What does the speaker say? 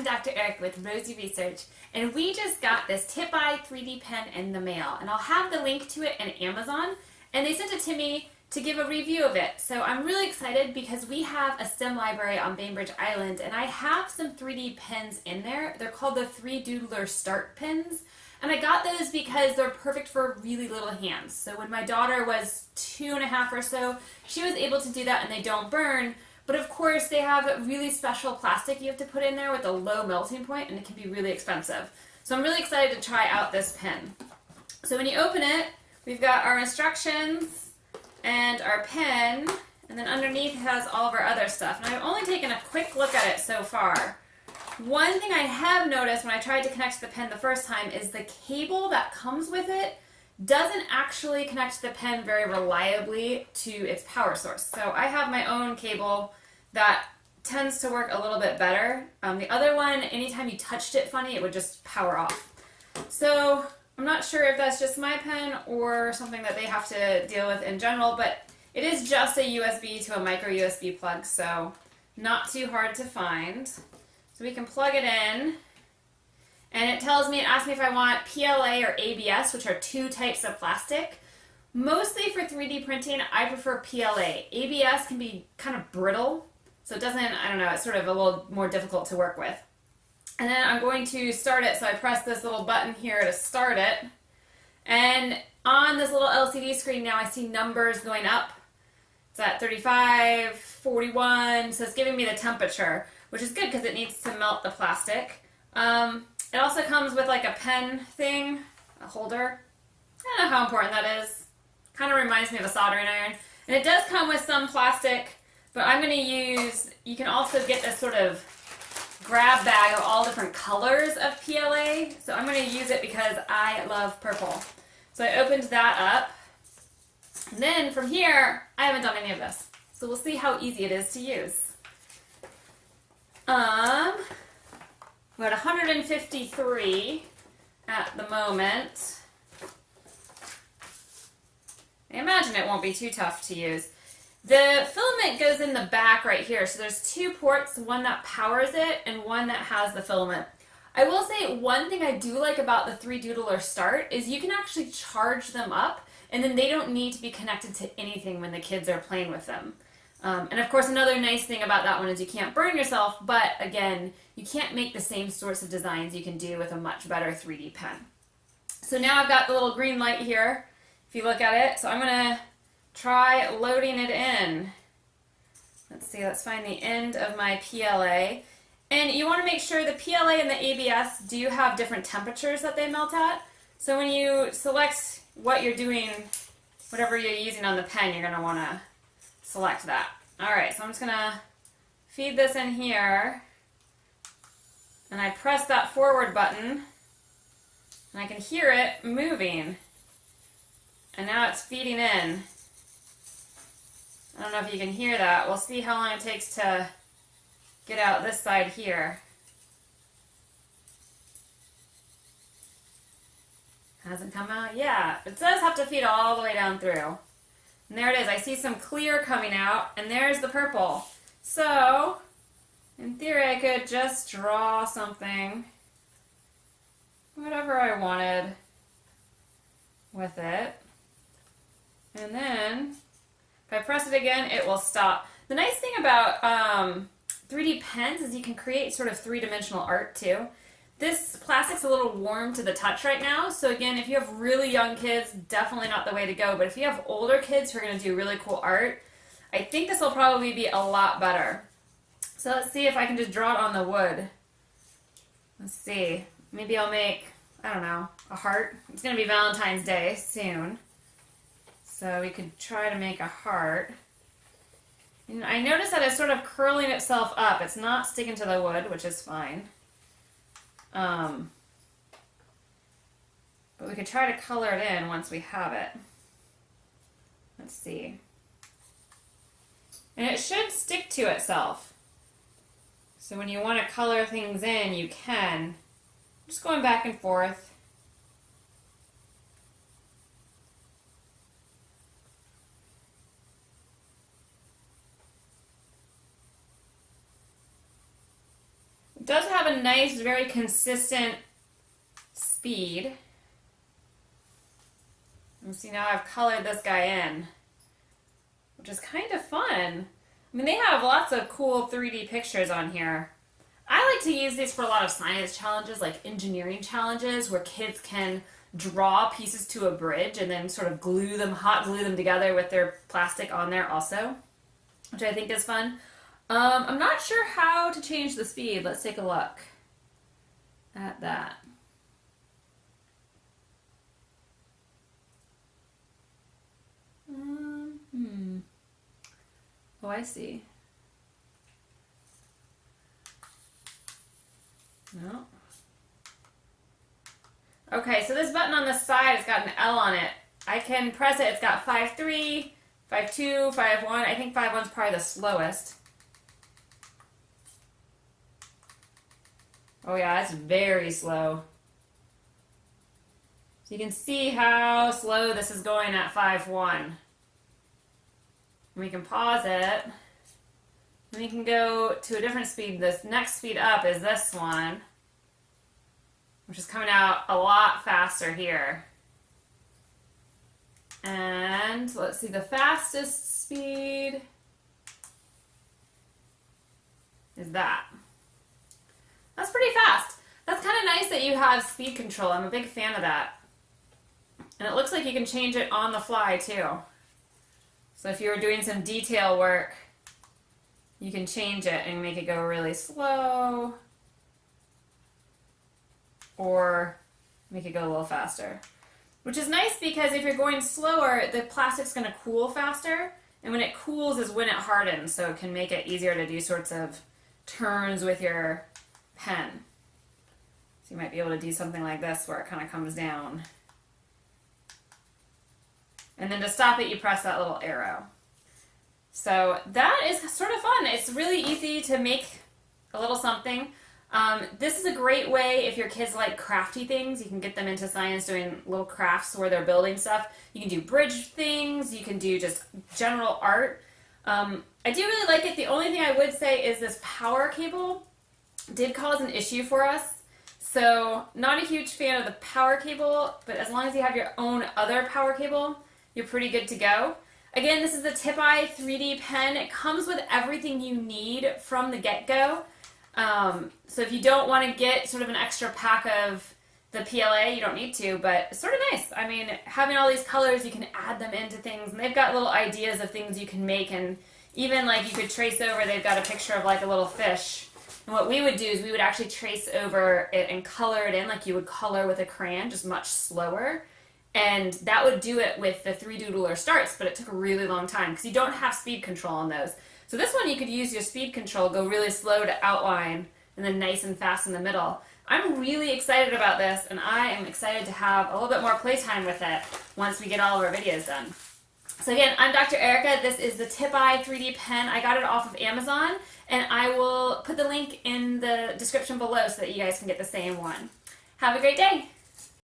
I'm Dr. Eric with Rosie Research, and we just got this Tipeye 3D pen in the mail, and I'll have the link to it in Amazon, and they sent it to me to give a review of it. So I'm really excited because we have a STEM library on Bainbridge Island, and I have some 3D pens in there. They're called the 3Doodler Start pens, and I got those because they're perfect for really little hands. So when my daughter was 2.5 or so, she was able to do that and they don't burn. But of course, they have really special plastic you have to put in there with a low melting point, and it can be really expensive. So I'm really excited to try out this pen. So when you open it, we've got our instructions and our pen, and then underneath it has all of our other stuff. And I've only taken a quick look at it so far. One thing I have noticed when I tried to connect to the pen the first time is the cable that comes with it doesn't actually connect to the pen very reliably to its power source. So I have my own cable that tends to work a little bit better. The other one, anytime you touched it funny, it would just power off. So I'm not sure if that's just my pen or something that they have to deal with in general, but it is just a USB to a micro USB plug, so not too hard to find. So we can plug it in, and it asks me if I want PLA or ABS, which are two types of plastic. Mostly for 3D printing, I prefer PLA. ABS can be kind of brittle, so it doesn't, I don't know, it's sort of a little more difficult to work with. And then I'm going to start it, so I press this little button here to start it. And on this little LCD screen now I see numbers going up. It's at 35, 41, so it's giving me the temperature, which is good because it needs to melt the plastic. It also comes with like a pen thing, a holder. I don't know how important that is. Kind of reminds me of a soldering iron. And it does come with some plastic, but I'm going to use, you can also get this sort of grab bag of all different colors of PLA. So I'm going to use it because I love purple. So I opened that up. And then from here, I haven't done any of this. So we'll see how easy it is to use. We're at 153 at the moment. I imagine it won't be too tough to use. The filament goes in the back right here. So there's two ports, one that powers it and one that has the filament. I will say one thing I do like about the 3Doodler Start is you can actually charge them up, and then they don't need to be connected to anything when the kids are playing with them. And of course, another nice thing about that one is you can't burn yourself, but again, you can't make the same sorts of designs you can do with a much better 3D pen. So now I've got the little green light here, if you look at it. So I'm going to try loading it in. Let's see, let's find the end of my PLA. And you want to make sure the PLA and the ABS do have different temperatures that they melt at. So when you select what you're doing, whatever you're using on the pen, you're going to want to select that. Alright, so I'm just going to feed this in here, and I press that forward button, and I can hear it moving, and now it's feeding in. I don't know if you can hear that. We'll see how long it takes to get out this side here. Hasn't come out? Yeah, it does have to feed all the way down through. And there it is. I see some clear coming out, and there's the purple. So, in theory, I could just draw something, whatever I wanted with it. And then, if I press it again, it will stop. The nice thing about 3D pens is you can create sort of three-dimensional art too. This plastic's a little warm to the touch right now, so again, if you have really young kids, definitely not the way to go. But if you have older kids who are going to do really cool art, I think this will probably be a lot better. So let's see if I can just draw it on the wood. Let's see. Maybe I'll make, I don't know, a heart. It's going to be Valentine's Day soon. So we could try to make a heart. And I notice that it's sort of curling itself up. It's not sticking to the wood, which is fine. But we could try to color it in once we have it. Let's see. And it should stick to itself. So when you want to color things in, you can. Just going back and forth. It does have have a nice, very consistent speed. And see, now I've colored this guy in, which is kind of fun. I mean, they have lots of cool 3D pictures on here. I like to use these for a lot of science challenges, like engineering challenges, where kids can draw pieces to a bridge and then sort of hot glue them together with their plastic on there also, which I think is fun. I'm not sure how to change the speed. Let's take a look at that. Oh, I see. No. Okay, so this button on the side has got an L on it. I can press it. It's got 5.3, 5.2, 5.1. I think 5.1 is probably the slowest. Oh yeah, it's very slow. So you can see how slow this is going at 5.1. We can pause it. We can go to a different speed. This next speed up is this one, which is coming out a lot faster here. And let's see, the fastest speed is that. That's pretty fast. That's kind of nice that you have speed control. I'm a big fan of that. And it looks like you can change it on the fly too. So if you were doing some detail work, you can change it and make it go really slow or make it go a little faster. Which is nice because if you're going slower, the plastic's going to cool faster. And when it cools is when it hardens, so it can make it easier to do sorts of turns with your pen. So you might be able to do something like this where it kind of comes down. And then to stop it, you press that little arrow. So that is sort of fun. It's really easy to make a little something. This is a great way if your kids like crafty things. You can get them into science doing little crafts where they're building stuff. You can do bridge things. You can do just general art. I do really like it. The only thing I would say is this power cable did cause an issue for us. So not a huge fan of the power cable, but as long as you have your own other power cable, you're pretty good to go. Again, this is the Tipeye 3D pen. It comes with everything you need from the get-go. So if you don't want to get sort of an extra pack of the PLA, you don't need to, but it's sort of nice. I mean, having all these colors, you can add them into things, and they've got little ideas of things you can make, and even like you could trace over, they've got a picture of like a little fish. And what we would do is we would actually trace over it and color it in like you would color with a crayon, just much slower. And that would do it with the 3-doodler starts, but it took a really long time because you don't have speed control on those. So this one you could use your speed control, go really slow to outline, and then nice and fast in the middle. I'm really excited about this, and I am excited to have a little bit more playtime with it once we get all of our videos done. So again, I'm Dr. Erica. This is the Tipeye 3D pen. I got it off of Amazon, and I will put the link in the description below so that you guys can get the same one. Have a great day.